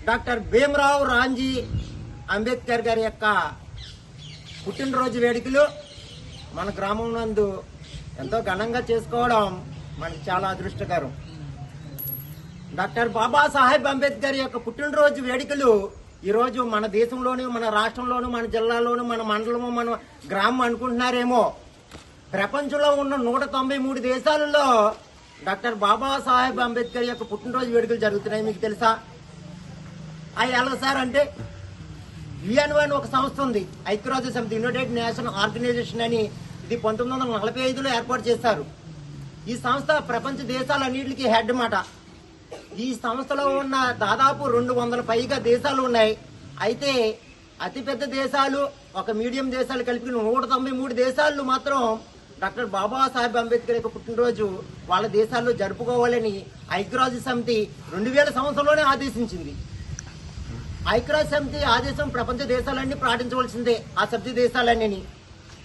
Doctor Bhimarao Ramji Ambedkar గారి యొక్క పుట్టినరోజు వేడుకలు మన గ్రామం నందు ఎంతో ఘనంగా చేసుకోవడం మనకి చాలా అదృష్టకరం. డాక్టర్ బాబాసాహెబ్ అంబేద్కర్ యొక్క పుట్టినరోజు వేడుకలు ఈరోజు మన దేశంలోను, మన రాష్ట్రంలోను, మన జిల్లాలోను, మన మండలము, మన గ్రామం అనుకుంటున్నారేమో. ప్రపంచంలో ఉన్న 193 దేశాలలో డాక్టర్ బాబాసాహెబ్ అంబేద్కర్ యొక్క పుట్టినరోజు వేడుకలు జరుగుతున్నాయి. మీకు తెలుసా? అవి ఎలా సార్ అంటే, యుఎన్ఓ అని ఒక సంస్థ ఉంది, ఐక్యరాజ్య సమితి, యునైటెడ్ నేషన్ ఆర్గనైజేషన్ అని. ఇది 1945లో ఏర్పాటు చేశారు. ఈ సంస్థ ప్రపంచ దేశాలన్నింటికి హెడ్ మాట. ఈ సంస్థలో ఉన్న దాదాపు 200 పైగా దేశాలు ఉన్నాయి. అయితే అతిపెద్ద దేశాలు, ఒక మీడియం దేశాలు కలిపి 193 దేశాలు మాత్రం డాక్టర్ బాబాసాహెబ్ అంబేద్కర్ యొక్క పుట్టినరోజు వాళ్ళ దేశాల్లో జరుపుకోవాలని ఐక్యరాజ్య సమితి 2000 సంవత్సరంలోనే ఆదేశించింది. ఐక్యరాజ్య సమితి ఆదేశం ప్రపంచ దేశాలన్నీ పాటించవలసిందే, ఆ సభ్య దేశాలన్నీ.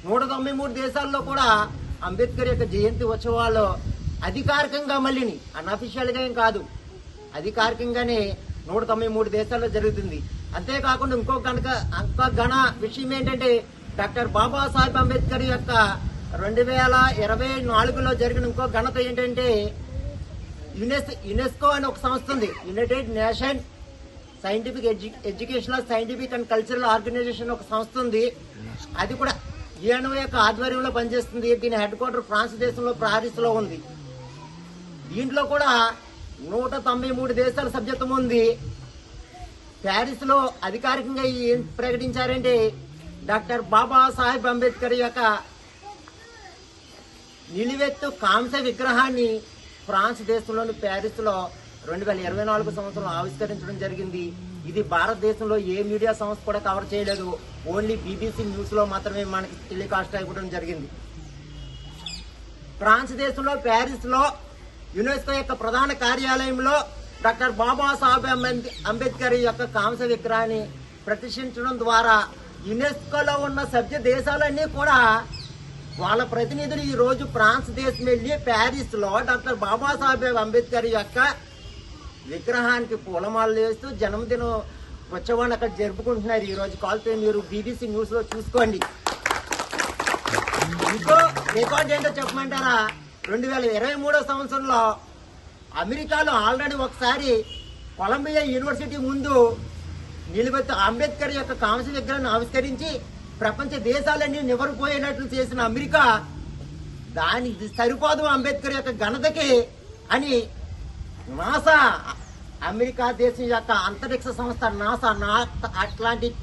193 దేశాల్లో కూడా అంబేద్కర్ యొక్క జయంతి ఉత్సవాలు అధికారికంగా, మళ్ళీ అన్అఫీషియల్ గా ఏం కాదు, అధికారికంగానే 193 దేశాల్లో జరుగుతుంది. అంతేకాకుండా ఇంకో ఘన విషయం ఏంటంటే, డాక్టర్ బాబాసాహెబ్ అంబేద్కర్ యొక్క 2024లో జరిగిన ఇంకో ఘనత ఏంటంటే, యునెస్కో అని ఒక సంస్థ ఉంది, united nation scientific educational, scientific and cultural organisation ఒక సంస్థ ఉంది. అది కూడా యుఎన్ఓ యొక్క ఆధ్వర్యంలో పనిచేస్తుంది. దీని హెడ్ క్వార్టర్ ఫ్రాన్స్ దేశంలో ప్యారిస్ లో ఉంది. దీంట్లో కూడా 193 దేశాల సభ్యత్వం ఉంది. ప్యారిస్ లో అధికారికంగా ఏం ప్రకటించారంటే, డాక్టర్ బాబాసాహెబ్ అంబేద్కర్ యొక్క నిలువెత్తు కాంస్య విగ్రహాన్ని ఫ్రాన్స్ దేశంలోని ప్యారిస్ లో 2024 సంవత్సరంలో ఆవిష్కరించడం జరిగింది. ఇది భారతదేశంలో ఏ మీడియా సంస్థ కూడా కవర్ చేయలేదు. ఓన్లీ బీబీసీ న్యూస్ లో మాత్రమే మనకి టెలికాస్ట్ అయిపోవడం జరిగింది. ఫ్రాన్స్ దేశంలో ప్యారిస్ లో యునెస్కో యొక్క ప్రధాన కార్యాలయంలో డాక్టర్ బాబాసాహెబ్ అంబేద్కర్ యొక్క కాంస్య విగ్రహాన్ని ప్రతిష్ఠించడం ద్వారా యునెస్కోలో ఉన్న సభ్య దేశాలన్నీ కూడా వాళ్ళ ప్రతినిధులు ఈ రోజు ఫ్రాన్స్ దేశం వెళ్లి ప్యారిస్ లో డాక్టర్ బాబాసాహెబ్ అంబేద్కర్ యొక్క విగ్రహానికి పూలమాలలు వేస్తూ జన్మదిన ఉత్సవాన్ని అక్కడ జరుపుకుంటున్నారు. ఈ రోజు కాల్తో మీరు బీబీసీ న్యూస్ లో చూసుకోండి. ఇంకో రికార్డ్ ఏంటో చెప్పమంటారా? 2023 సంవత్సరంలో అమెరికాలో ఆల్రెడీ ఒకసారి కొలంబియా యూనివర్సిటీ ముందు నిలబెట్టి అంబేద్కర్ యొక్క కాంస్య విగ్రహాన్ని ఆవిష్కరించి ప్రపంచ దేశాలన్నీ నివరిపోయేటట్లు చేసిన అమెరికా, దానికి సరిపోదు అంబేద్కర్ యొక్క ఘనతకి అని నాసా, అమెరికా దేశం యొక్క అంతరిక్ష సంస్థ నాసా, అట్లాంటిక్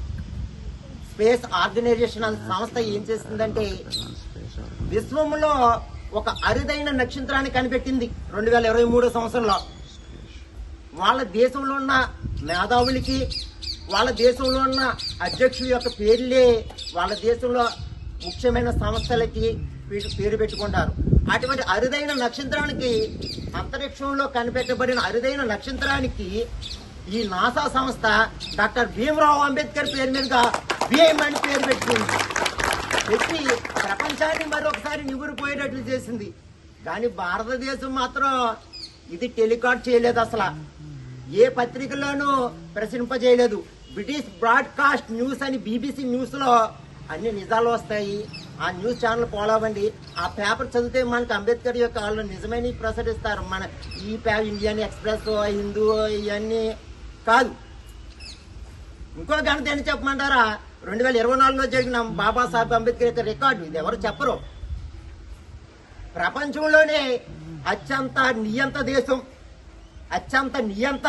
స్పేస్ ఆర్గనైజేషన్ అనే సంస్థ ఏం చేస్తుందంటే, విశ్వంలో ఒక అరుదైన నక్షత్రాన్ని కనిపెట్టింది 2023 సంవత్సరంలో. వాళ్ళ దేశంలో ఉన్న మేధావులకి, వాళ్ళ దేశంలో ఉన్న అధ్యక్షుల యొక్క పేర్లే వాళ్ళ దేశంలో ముఖ్యమైన సంస్థలకి పేరు పెట్టుకుంటారు. అటువంటి అరుదైన నక్షత్రానికి, అంతరిక్షంలో కనిపెట్టబడిన అరుదైన నక్షత్రానికి ఈ నాసా సంస్థ డాక్టర్ భీమరావు అంబేద్కర్ పేరు మీదుగా భీమ్ అని పేరు పెట్టి ప్రపంచాన్ని మరొకసారి నిగురిపోయేటట్లు చేసింది. కానీ భారతదేశం మాత్రం ఇది టెలికాస్ట్ చేయలేదు, అసలు ఏ పత్రికల్లోనూ ప్రచురింపజేయలేదు. బ్రిటిష్ బ్రాడ్కాస్ట్ న్యూస్ అని బీబీసీ న్యూస్ లో అన్ని నిజాలు వస్తాయి. ఆ న్యూస్ ఛానల్ ఫాలో అవ్వండి. ఆ పేపర్ చదివితే మనకు అంబేద్కర్ యొక్క వాళ్ళు నిజమైన ప్రసరిస్తారు. మన ఈ ఇండియన్ ఎక్స్ప్రెస్, హిందూ ఇవన్నీ కాదు. ఇంకో ఘనత ఏంటి చెప్పమంటారా? 2024లో జరిగిన బాబాసాహెబ్ అంబేద్కర్ యొక్క రికార్డు, ఇది ఎవరు చెప్పరు. ప్రపంచంలోనే అత్యంత నియంత దేశం, అత్యంత నియంత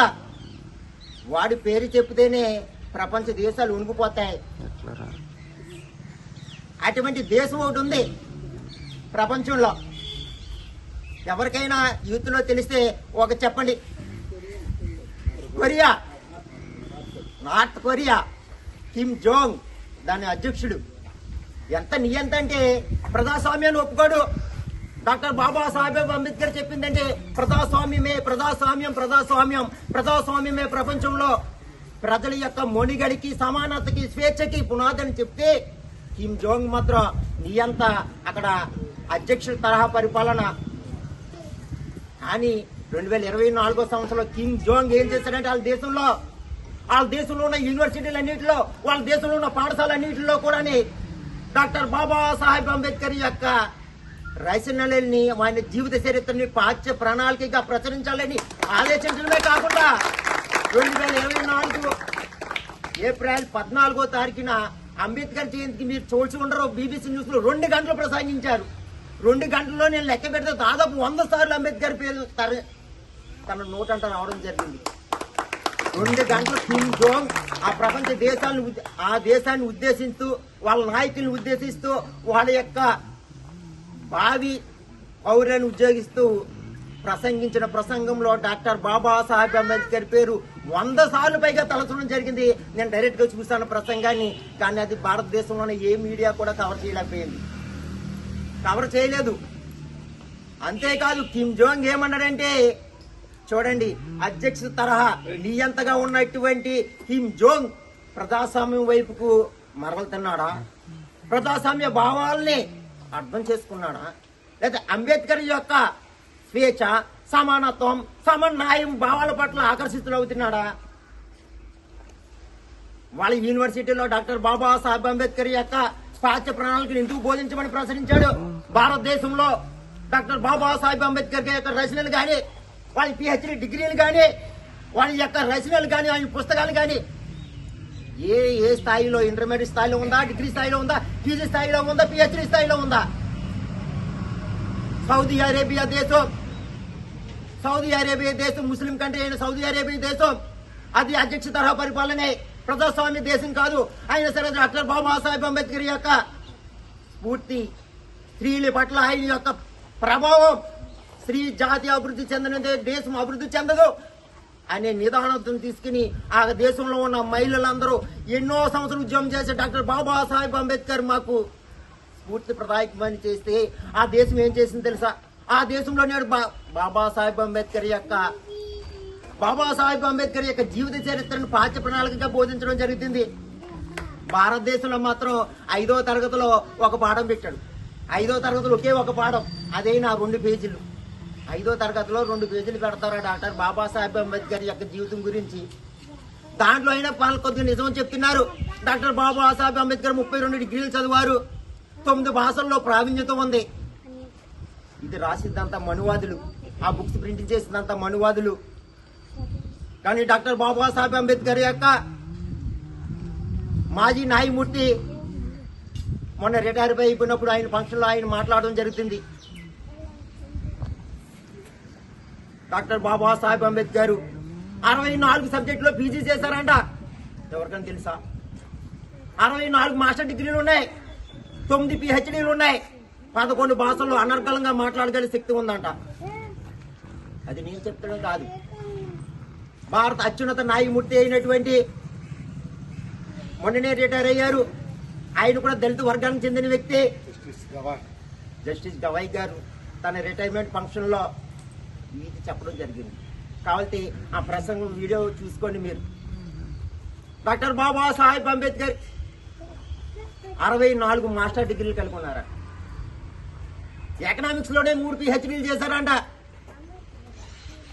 వాడి పేరు చెప్తేనే ప్రపంచ దేశాలు ఉనిగిపోతాయి. అటువంటి దేశం ఒకటి ఉంది ప్రపంచంలో. ఎవరికైనా యూత్ లో తెలిస్తే ఒక చెప్పండి. Korea, north Korea, Kim Jong దాని అధ్యక్షుడు. ఎంత నియంత అంటే ప్రజాస్వామ్యాన్ని ఒప్పుకోడు. డాక్టర్ బాబాసాహెబ్ అంబేద్కర్ చెప్పిందంటే ప్రజాస్వామ్యమే, ప్రజాస్వామ్యం, ప్రజాస్వామ్యం, ప్రజాస్వామ్యమే ప్రపంచంలో ప్రజల యొక్క మొనిగడికి, సమానతకి, స్వేచ్ఛకి పునాదని చెప్తే, కిమ్ జోంగ్ మాత్రం నియంత, అక్కడ అధ్యక్షుల తరహా పరిపాలన. కానీ 2024 సంవత్సరంలో కిమ్ జోంగ్ ఏం చేశాడంటే వాళ్ళ దేశంలో వాళ్ళ దేశంలో ఉన్న యూనివర్సిటీలన్నింటిలో, వాళ్ళ దేశంలో ఉన్న పాఠశాలన్నింటిలో కూడా డాక్టర్ బాబాసాహెబ్ అంబేద్కర్ యొక్క రచనలని, ఆయన జీవిత చరిత్రని పాఠ్య ప్రణాళికగా ప్రచురించాలని ఆలోచించడమే కాకుండా 2024 ఏప్రిల్ 14వ తారీఖున అంబేద్కర్ జయంతికి మీరు చూసి ఉండరు, బీబీసీ న్యూస్ లో 2 గంటలు ప్రసంగించారు. 2 గంటల్లో నేను లెక్క పెడితే దాదాపు 100 సార్లు అంబేద్కర్ పేరు తన నోటంట రావడం జరిగింది. 2 గంటలు కిమ్ జోంగ్ ఆ దేశాన్ని ఉద్దేశిస్తూ, వాళ్ళ నాయకులను ఉద్దేశిస్తూ, వాళ్ళ యొక్క భావి పౌరులను ఉద్యోగిస్తూ ప్రసంగించిన ప్రసంగంలో డాక్టర్ బాబాసాహెబ్ అంబేద్కర్ పేరు 100 సార్లు పైగా తలచడం జరిగింది. నేను డైరెక్ట్ గా చూస్తాను ప్రసంగాన్ని, కానీ అది భారతదేశంలోనే ఏ మీడియా కూడా కవర్ చేయలేదు. అంతేకాదు కిమ్ జోంగ్ ఏమన్నాడంటే, చూడండి, అధ్యక్ష తరహా నియంతగా ఉన్నటువంటి కిమ్ జోంగ్ ప్రజాస్వామ్యం వైపుకు మరలుతున్నాడా? ప్రజాస్వామ్య భావాల్ని అర్థం చేసుకున్నాడా? లేదా అంబేద్కర్ యొక్క స్వేచ్ఛ, సమానత్వం, సమన్వయం భావాల పట్ల ఆకర్షితులవుతున్నాడా? వాళ్ళ యూనివర్సిటీలో డాక్టర్ బాబాసాహెబ్ అంబేద్కర్ యొక్క పాఠ్య ప్రణాళికను ఎందుకు బోధించమని ప్రచురించాడు? భారతదేశంలో డాక్టర్ బాబాసాహెబ్ అంబేద్కర్ యొక్క రచనలు కానీ, వాళ్ళ పిహెచ్డి డిగ్రీలు కానీ, వాళ్ళ యొక్క రచనలు కానీ, ఆయన పుస్తకాలు కానీ ఏ స్థాయిలో, ఇంటర్మీడియట్ స్థాయిలో ఉందా, డిగ్రీ స్థాయిలో ఉందా, పీజీ స్థాయిలో ఉందా, పిహెచ్డి స్థాయిలో ఉందా? సౌదీ అరేబియా దేశం ముస్లిం కంట్రీ అయిన సౌదీ అరేబియా దేశం, అది అధ్యక్ష తరహా పరిపాలనే, ప్రజాస్వామ్య దేశం కాదు. అయినా సరే డాక్టర్ బాబాసాహెబ్ అంబేద్కర్ యొక్క స్ఫూర్తి, స్త్రీల పట్ల ఆయన యొక్క ప్రభావం, స్త్రీ జాతి అభివృద్ధి చెందినదే దేశం అభివృద్ధి చెందదు అనే నిదానంతో తీసుకుని ఆ దేశంలో ఉన్న మహిళలందరూ ఎన్నో సంవత్సరాలు ఉద్యమం చేసే డాక్టర్ బాబాసాహెబ్ అంబేద్కర్ మాకు స్ఫూర్తి ప్రదాయకమని చేస్తే ఆ దేశం ఏం చేసింది తెలుసా? ఆ దేశంలో నేడు బాబాసాహెబ్ అంబేద్కర్ యొక్క జీవిత చరిత్రను పాఠ్య ప్రణాళికగా బోధించడం జరుగుతుంది. భారతదేశంలో మాత్రం 5వ తరగతిలో ఒక పాఠం పెట్టాడు. 5వ తరగతిలో ఒకే ఒక పాఠం, అదైనా 2 పేజీలు. 5వ తరగతిలో 2 పేజీలు పెడతారా డాక్టర్ బాబాసాహెబ్ అంబేద్కర్ యొక్క జీవితం గురించి? దాంట్లో అయినా వాళ్ళు కొద్దిగా నిజం చెప్తున్నారు. డాక్టర్ బాబాసాహెబ్ అంబేద్కర్ 32 డిగ్రీలు చదివారు, 9 భాషల్లో ప్రావీణ్యత ఉంది. ఇది రాసిద్దంతా మనువాదులు, ఆ బుక్స్ ప్రింట్ చేసినంత మనువాదులు. కానీ డాక్టర్ బాబాసాహెబ్ అంబేద్కర్ యొక్క మాజీ న్యాయమూర్తి మొన్న రిటైర్ అయిపోయినప్పుడు ఆయన ఫంక్షన్లో ఆయన మాట్లాడడం జరుగుతుంది. డాక్టర్ బాబాసాహెబ్ అంబేద్కర్ 64 సబ్జెక్టులో పీజీ చేశారంట. ఎవరికైనా తెలుసా? 64 మాస్టర్ డిగ్రీలు ఉన్నాయి, 9 పిహెచ్డీలు ఉన్నాయి, 11 భాషల్లో అనర్గళంగా మాట్లాడగల శక్తి ఉందంట. అది నేను చెప్తాను కాదు, భారత అత్యున్నత న్యాయమూర్తి అయినటువంటి మొన్ననే రిటైర్ అయ్యారు, ఆయన కూడా దళిత వర్గానికి చెందిన వ్యక్తి జస్టిస్ గవాయ్ గారు తన రిటైర్మెంట్ ఫంక్షన్ లో ఇది చెప్పడం జరిగింది. కాబట్టి ఆ ప్రసంగం వీడియో చూసుకోండి మీరు. డాక్టర్ బాబాసాహెబ్ అంబేద్కర్ 64 మాస్టర్ డిగ్రీలు కలిగి ఉన్నారా? ఎకనామిక్స్ లోనే 3 పిహెచ్డీలు చేశారంట.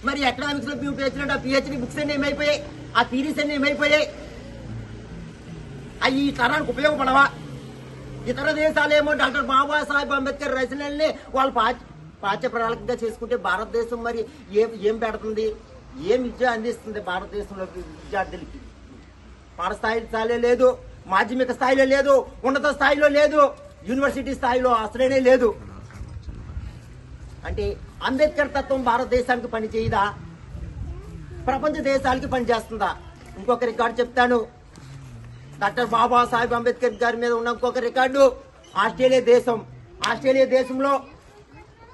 మరి ఎకనామిక్స్ లో పిహెచ్డీ అంటే ఆ పిహెచ్డీ బుక్స్ అన్ని ఏమైపోయాయి, ఆ థీరీస్ అన్ని ఏమైపోయాయి? అవి ఈ తరానికి ఉపయోగపడవా? ఇతర దేశాలేమో డాక్టర్ బాబాసాహెబ్ అంబేద్కర్ రచనల్ని వాళ్ళు పాఠ్య ప్రణాళికగా చేసుకుంటే భారతదేశం మరి ఏం పెడుతుంది, ఏం విద్య అందిస్తుంది భారతదేశంలో విద్యార్థులకి? పాఠస్థాయిలో లేదు, మాధ్యమిక స్థాయిలో లేదు, ఉన్నత స్థాయిలో లేదు, యూనివర్సిటీ స్థాయిలో అసలేనే లేదు. అంటే అంబేద్కర్ తత్వం భారతదేశానికి పనిచేయదా? ప్రపంచ దేశాలకి పనిచేస్తుందా? ఇంకొక రికార్డు చెప్తాను. డాక్టర్ బాబాసాహెబ్ అంబేద్కర్ గారి మీద ఉన్న ఇంకొక రికార్డు ఆస్ట్రేలియా దేశంలో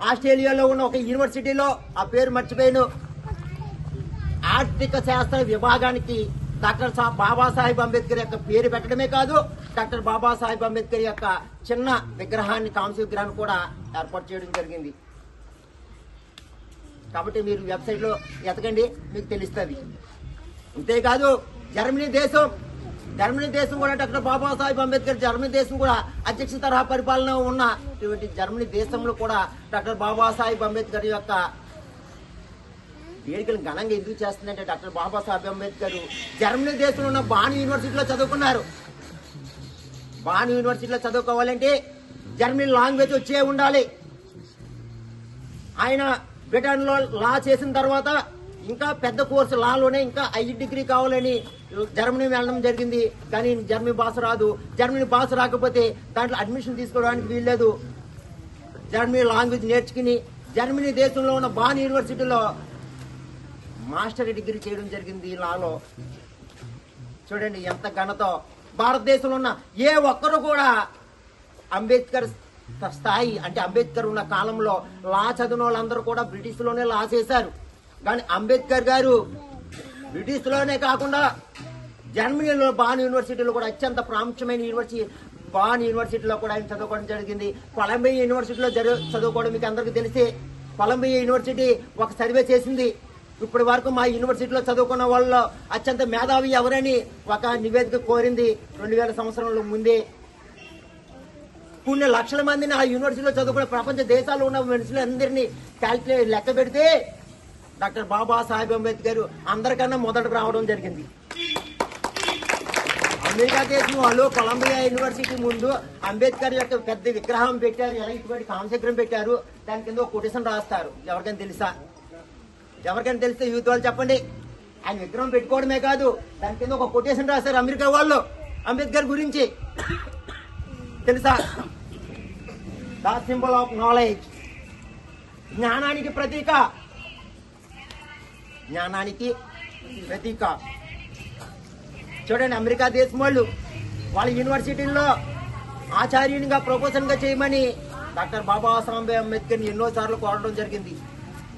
ఆస్ట్రేలియాలో ఉన్న ఒక యూనివర్సిటీలో, ఆ పేరు మర్చిపోయాను, ఆర్థిక శాస్త్ర విభాగానికి డాక్టర్ బాబాసాహెబ్ అంబేద్కర్ యొక్క పేరు పెట్టడమే కాదు, డాక్టర్ బాబాసాహెబ్ అంబేద్కర్ యొక్క చిన్న విగ్రహాన్ని, కాంస్య విగ్రహాన్ని కూడా ఏర్పాటు చేయడం జరిగింది. కాబట్టి మీరు వెబ్సైట్ లో ఎతకండి, మీకు తెలుస్తుంది. అంతేకాదు జర్మనీ దేశం కూడా డాక్టర్ బాబాసాహెబ్ అంబేద్కర్ జర్మనీ దేశం కూడా అధ్యక్ష తరహా పరిపాలన ఉన్నటువంటి జర్మనీ దేశంలో కూడా డాక్టర్ బాబాసాహెబ్ అంబేద్కర్ యొక్క వేడుకలు ఘనంగా ఎందుకు చేస్తుందంటే డాక్టర్ బాబాసాహెబ్ అంబేద్కర్ జర్మనీ దేశంలో ఉన్న బాన్ యూనివర్సిటీలో చదువుకున్నారు. బాన్ యూనివర్సిటీలో చదువుకోవాలంటే జర్మనీ లాంగ్వేజ్ వచ్చే ఉండాలి. ఆయన బ్రిటన్లో లా చేసిన తర్వాత ఇంకా పెద్ద కోర్సు లాలోనే ఇంకా 5 డిగ్రీ కావాలని జర్మనీ వెళ్ళడం జరిగింది. కానీ జర్మనీ భాష రాదు. జర్మనీ భాష రాకపోతే దాంట్లో అడ్మిషన్ తీసుకోవడానికి వీల్లేదు. జర్మనీ లాంగ్వేజ్ నేర్చుకుని జర్మనీ దేశంలో ఉన్న బాన్ యూనివర్సిటీలో మాస్టర్ డిగ్రీ చేయడం జరిగింది లాలో. చూడండి ఎంత ఘనత. భారతదేశంలో ఉన్న ఏ ఒక్కరు కూడా అంబేద్కర్ స్థాయి అంటే అంబేద్కర్ ఉన్న కాలంలో లా చదివిన వాళ్ళందరూ కూడా బ్రిటిష్ లోనే లా చేశారు. కానీ అంబేద్కర్ గారు బ్రిటిష్ లోనే కాకుండా జర్మనీలో బాన్ యూనివర్సిటీలో కూడా అత్యంత ప్రాముఖ్యమైన యూనివర్సిటీ బాన్ యూనివర్సిటీలో కూడా ఆయన చదువుకోవడం జరిగింది. కొలంబియా యూనివర్సిటీలో చదువుకోవడం మీకు అందరికీ తెలిసి కొలంబియా యూనివర్సిటీ ఒక సర్వే చేసింది. ఇప్పటి వరకు మా యూనివర్సిటీలో చదువుకున్న వాళ్ళు అత్యంత మేధావి ఎవరని ఒక నివేదిక కోరింది 2000 సంవత్సరంలో ముందే. కొన్ని లక్షల మందిని ఆ యూనివర్సిటీలో చదువుకునే ప్రపంచ దేశాల్లో ఉన్న మనుషులందరినీ లెక్క పెడితే డాక్టర్ బాబాసాహెబ్ అంబేద్కర్ అందరికన్నా మొదట రావడం జరిగింది. అమెరికా దేశం వాళ్ళు కొలంబియా యూనివర్సిటీ ముందు అంబేద్కర్ యొక్క పెద్ద విగ్రహం పెట్టారు, ఎలక్ట్రిక్ కాంశగ్రం పెట్టారు. దాని కింద ఒక కొటేషన్ రాస్తారు. ఎవరికైనా తెలుసా? ఎవరికైనా తెలిస్తే యూత్ వాళ్ళు చెప్పండి. ఆయన విగ్రహం పెట్టుకోవడమే కాదు, దాని కింద ఒక కొటేషన్ రాస్తారు అమెరికా వాళ్ళు అంబేద్కర్ గురించి. తెలుసా? ద సింబల్ ఆఫ్ నాలెడ్జ్, జ్ఞానానికి ప్రతీక. జ్ఞానానికి ప్రతీక. చూడండి అమెరికా దేశం వాళ్ళు వాళ్ళ యూనివర్సిటీల్లో ఆచార్యునిగా ప్రొఫెసర్గా చేయమని డాక్టర్ బాబాసాహెబ్ అంబేద్కర్ని ఎన్నోసార్లు కోరడం జరిగింది.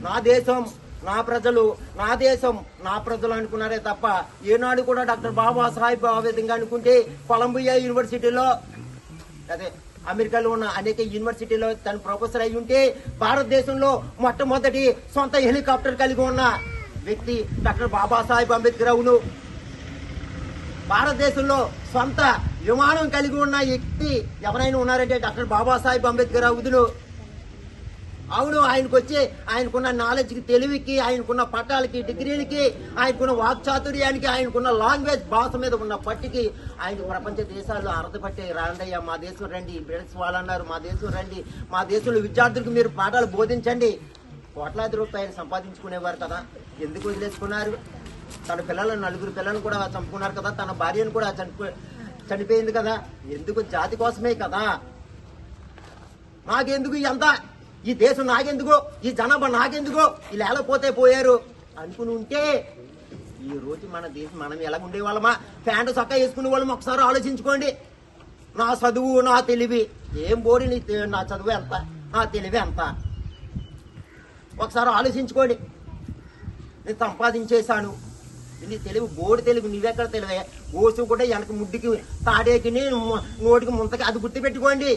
నా దేశం నా ప్రజలు, నా దేశం నా ప్రజలు అనుకున్నారే తప్ప ఏనాడు కూడా డాక్టర్ బాబాసాహెబ్ ఆ విధంగా అనుకుంటే కొలంబియా యూనివర్సిటీలో అదే అమెరికాలో ఉన్న అనేక యూనివర్సిటీలో తను ప్రొఫెసర్ అయి ఉంటే భారతదేశంలో మొట్టమొదటి సొంత హెలికాప్టర్ కలిగి ఉన్న వ్యక్తి డాక్టర్ బాబాసాహెబ్ అంబేద్కర్ అవును. భారతదేశంలో సొంత విమానం కలిగి ఉన్న వ్యక్తి ఎవరైనా ఉన్నారంటే డాక్టర్ బాబాసాహెబ్ అంబేద్కర్ అవును. అవును, ఆయనకు వచ్చి ఆయనకున్న నాలెడ్జ్కి, తెలివికి, ఆయనకున్న పట్టాలకి, డిగ్రీలకి, ఆయనకున్న వాక్చాతుర్యానికి, ఆయనకున్న లాంగ్వేజ్ భాష మీద ఉన్న పట్టికి ఆయన ప్రపంచ దేశాల్లో అర్హత పట్టే రాండయ్య మా దేశం రండి. బ్రిటిష్ వాళ్ళు అన్నారు మా దేశం రండి, మా దేశంలో విద్యార్థులకు మీరు పాఠాలు బోధించండి. కోట్లాది రూపాయలు సంపాదించుకునేవారు కదా, ఎందుకు వదిలేసుకున్నారు? తన పిల్లలను 4 పిల్లలను కూడా చంపుకున్నారు కదా, తన భార్యను కూడా చనిపోయింది కదా. ఎందుకు? జాతి కోసమే కదా. నాకెందుకు ఎంత, ఈ దేశం నాకెందుకు, ఈ జనాభా నాకెందుకు, ఇలా ఎలా పోతే పోయారు అనుకుని ఉంటే ఈ రోజు మన దేశం మనం ఎలా ఉండే వాళ్ళమా? ప్యాంటు చొక్కా వేసుకునే వాళ్ళం ఒకసారి ఆలోచించుకోండి. నా చదువు, నా తెలివి ఏం బోడి, నా చదువు ఎంత, నా తెలివి ఎంత ఒకసారి ఆలోచించుకోండి. నేను సంపాదించేశాను, నీ తెలివి బోడి తెలివి, నువ్వెక్కడ తెలివే ఓసు కూడా వెనక ముడ్డికి తాడేకి నోటికి ముంతకి అది గుర్తుపెట్టుకోండి.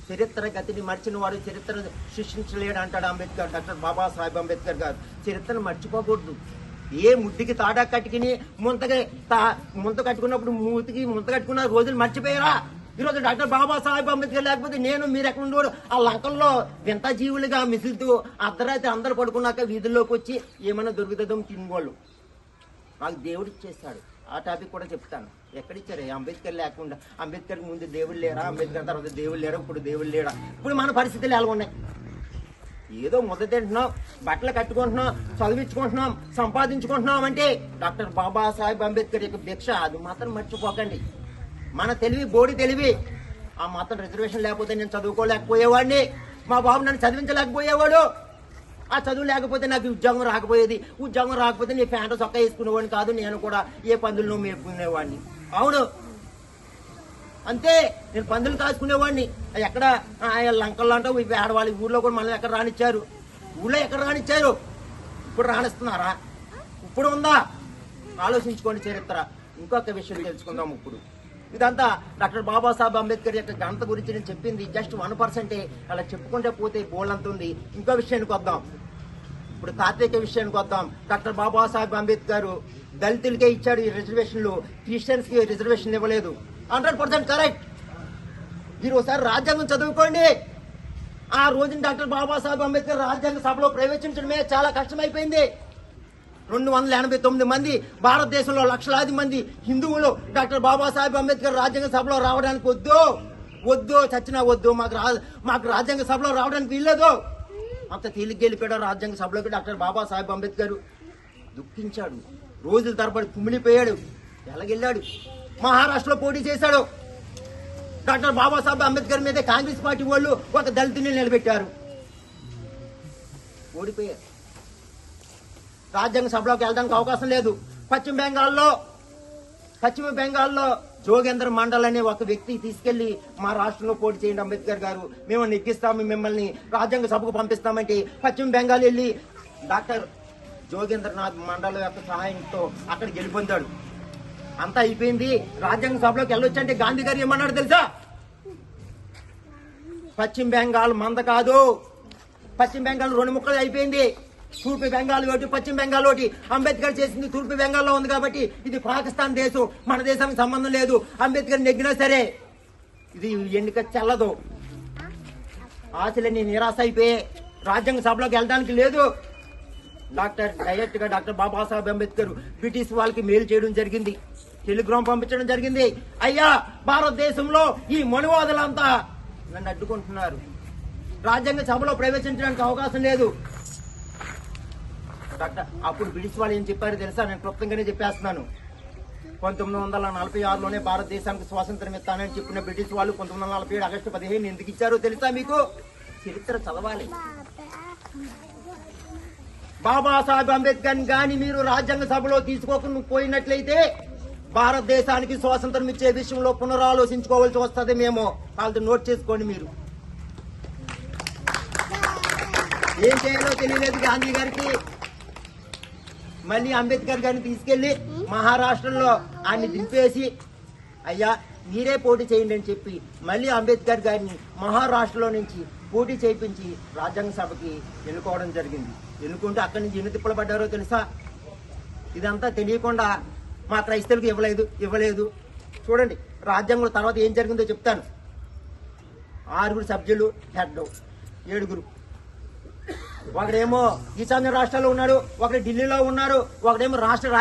చరిత్ర గతిని మర్చిన వాడు చరిత్ర సృష్టించలేడు అంటాడు అంబేద్కర్, డాక్టర్ బాబాసాహెబ్ అంబేద్కర్ గారు. చరిత్రను మర్చిపోకూడదు. ఏ ముడ్డికి తాడా కట్టుకుని ముంత కట్టుకున్నప్పుడు మూతికి ముంత కట్టుకున్న రోజులు మర్చిపోయారా? ఈరోజు డాక్టర్ బాబాసాహెబ్ అంబేద్కర్ లేకపోతే నేను మీరు ఎక్కడ ఉండేవాడు? ఆ లంకల్లో వింత జీవులుగా మిసులుతూ అర్ధరాత్రి అందరు పడుకున్నాక వీధుల్లోకి వచ్చి ఏమైనా దొరుకుతుందో తినేవాళ్ళు. నాకు దేవుడు ఇచ్చేస్తాడు. ఆ టాపిక్ కూడా చెప్తాను. ఎక్కడిచ్చారు? అంబేద్కర్ లేకుండా. అంబేద్కర్ ముందు దేవుడు లేరా? అంబేద్కర్ తర్వాత దేవుడు లేరా? ఇప్పుడు దేవుడు లేడా? ఇప్పుడు మన పరిస్థితులు ఎలా ఉన్నాయి? ఏదో ముద్ద తింటున్నాం, బట్టలు కట్టుకుంటున్నాం, చదివించుకుంటున్నాం, సంపాదించుకుంటున్నాం అంటే డాక్టర్ బాబాసాహెబ్ అంబేద్కర్ యొక్క భిక్ష. అది మాత్రం మర్చిపోకండి. మన తెలివి బోడి తెలివి. ఆ మాత్రం రిజర్వేషన్ లేకపోతే నేను చదువుకోలేకపోయేవాడిని, మా బాబు నన్ను చదివించలేకపోయేవాడు. ఆ చదువు లేకపోతే నాకు ఉద్యోగం రాకపోయేది. ఉద్యోగం రాకపోతే నేను ప్యాంటు చొక్కా వేసుకునేవాడిని కాదు, నేను కూడా ఏ పందులను మేపుకునేవాడిని. అవును, అంతే. నేను పందులు కాసుకునేవాడిని. ఎక్కడ లంకల్లో అంటే ఆడవాళ్ళ ఊర్లో కూడా మనల్ని ఎక్కడ రానిచ్చారు? ఊళ్ళో ఎక్కడ రానిచ్చారు? ఇప్పుడు రాణిస్తున్నారా? ఇప్పుడు ఉందా? ఆలోచించుకోండి చరిత్ర. ఇంకొక విషయం తెలుసుకుందాం ఇప్పుడు. ఇదంతా డాక్టర్ బాబాసాహెబ్ అంబేద్కర్ యొక్క ఘనత గురించి నేను చెప్పింది జస్ట్ 1%. అలా చెప్పుకుంటే పోతే బోల్డ్ ఉంది. ఇంకో విషయానికి వద్దాం. ఇప్పుడు తాత్విక విషయానికి వద్దాం. డాక్టర్ బాబాసాహెబ్ అంబేద్కర్ దళితులకే ఇచ్చాడు ఈ రిజర్వేషన్లు, క్రిస్టియన్స్ కి రిజర్వేషన్ ఇవ్వలేదు. 100% కరెక్ట్. మీరు ఒకసారి రాజ్యాంగం చదువుకోండి. ఆ రోజున డాక్టర్ బాబాసాహెబ్ అంబేద్కర్ రాజ్యాంగ సభలో ప్రవేశించడమే చాలా కష్టమైపోయింది. 289 మంది భారతదేశంలో లక్షలాది మంది హిందువులు డాక్టర్ బాబాసాహెబ్ అంబేద్కర్ రాజ్యాంగ సభలో రావడానికి వద్దు చచ్చినా వద్దు, మాకు రాజ్యాంగ సభలో రావడానికి వీల్లేదు. అంత తేలిగ్గా వెళ్ళిపోయాడు రాజ్యాంగ సభలోకి డాక్టర్ బాబాసాహెబ్ అంబేద్కర్. దుఃఖించాడు, రోజుల తరబడి కుమిలిపోయాడు. ఎలాగెళ్ళాడు? మహారాష్ట్రలో పోటీ చేశాడు. డాక్టర్ బాబాసాహెబ్ అంబేద్కర్ మీద కాంగ్రెస్ పార్టీ వాళ్ళు ఒక దళితుని నిలబెట్టారు, ఓడిపోయారు. రాజ్యాంగ సభలోకి వెళ్ళడానికి అవకాశం లేదు. పశ్చిమ బెంగాల్లో జోగేంద్ర మండల్ అనే ఒక వ్యక్తి తీసుకెళ్లి మా రాష్ట్రంలో పోటీ చేయండి అంబేద్కర్ గారు, మేము నెగ్గిస్తాము, మిమ్మల్ని రాజ్యాంగ సభకు పంపిస్తామంటే పశ్చిమ బెంగాల్ వెళ్ళి డాక్టర్ జోగేంద్రనాథ్ మండల్ యొక్క సహాయంతో అక్కడ గెలుపొందాడు. అంతా అయిపోయింది. రాజ్యాంగ సభలోకి వెళ్ళొచ్చంటే గాంధీ గారు ఏమన్నాడు తెలుసా? పశ్చిమ బెంగాల్ మంద కాదు, పశ్చిమ బెంగాల్ 2 ముక్కలు అయిపోయింది. తూర్పు బెంగాల్ ఒకటి, పశ్చిమ బెంగాల్ ఒకటి. అంబేద్కర్ చేసింది తూర్పు బెంగాల్లో ఉంది కాబట్టి ఇది పాకిస్తాన్ దేశం, మన దేశానికి సంబంధం లేదు. అంబేద్కర్ నెగ్గినా సరే ఇది ఎన్నిక చెల్లదు. ఆశలన్నీ నిరాశ అయిపోయి రాజ్యాంగ సభలోకి వెళ్ళడానికి లేదు. డైరెక్ట్ గా డాక్టర్ బాబాసాహెబ్ అంబేద్కర్ బ్రిటిష్ వాళ్ళకి మెయిల్ చేయడం జరిగింది, టెలిగ్రామ్ పంపించడం జరిగింది. అయ్యా, భారతదేశంలో ఈ మనువాదులంతా నన్ను అడ్డుకుంటున్నారు, రాజ్యాంగ సభలో ప్రవేశించడానికి అవకాశం లేదు. అప్పుడు బ్రిటిష్ వాళ్ళు ఏం చెప్పారో తెలుసా? నేను క్లుప్తంగానే చెప్పేస్తున్నాను. 1946లోనే భారతదేశానికి స్వాతంత్రం ఇస్తానని చెప్పిన బ్రిటిష్ వాళ్ళు 1947 ఆగస్టు 15 ఎందుకు ఇచ్చారో తెలుసా మీకు? చరిత్ర చదవాలి. బాబాసాహెబ్ అంబేద్కర్ గాని మీరు రాజ్యాంగ సభలో తీసుకోకుండా పోయినట్లయితే భారతదేశానికి స్వాతంత్రం ఇచ్చే విషయంలో పునరాలోచించుకోవాల్సి వస్తుంది. మేము వాళ్ళతో నోట్ చేసుకోండి. మీరు ఏం చేయాలో తెలియలేదు గాంధీ గారికి. మళ్ళీ అంబేద్కర్ గారిని తీసుకెళ్లి మహారాష్ట్రలో ఆయన్ని దింపేసి, అయ్యా మీరే పోటీ చేయండి అని చెప్పి మళ్ళీ అంబేద్కర్ గారిని మహారాష్ట్రలో నుంచి పోటీ చేయించి రాజ్యాంగ సభకి ఎన్నుకోవడం జరిగింది. ఎన్నుకుంటే అక్కడి నుంచి ఎన్ని తిప్పలు పడ్డారో తెలుసా? ఇదంతా తెలియకుండా మా క్రైస్తవులకు ఇవ్వలేదు. చూడండి రాజ్యాంగంలో తర్వాత ఏం జరిగిందో చెప్తాను. 6 సభ్యులు, హెడ్ 7. ఒకడేమో ఈశాన్య రాష్ట్రాల్లో ఉన్నాడు, ఒకడు ఢిల్లీలో ఉన్నారు, ఒకడేమో రాష్ట్ర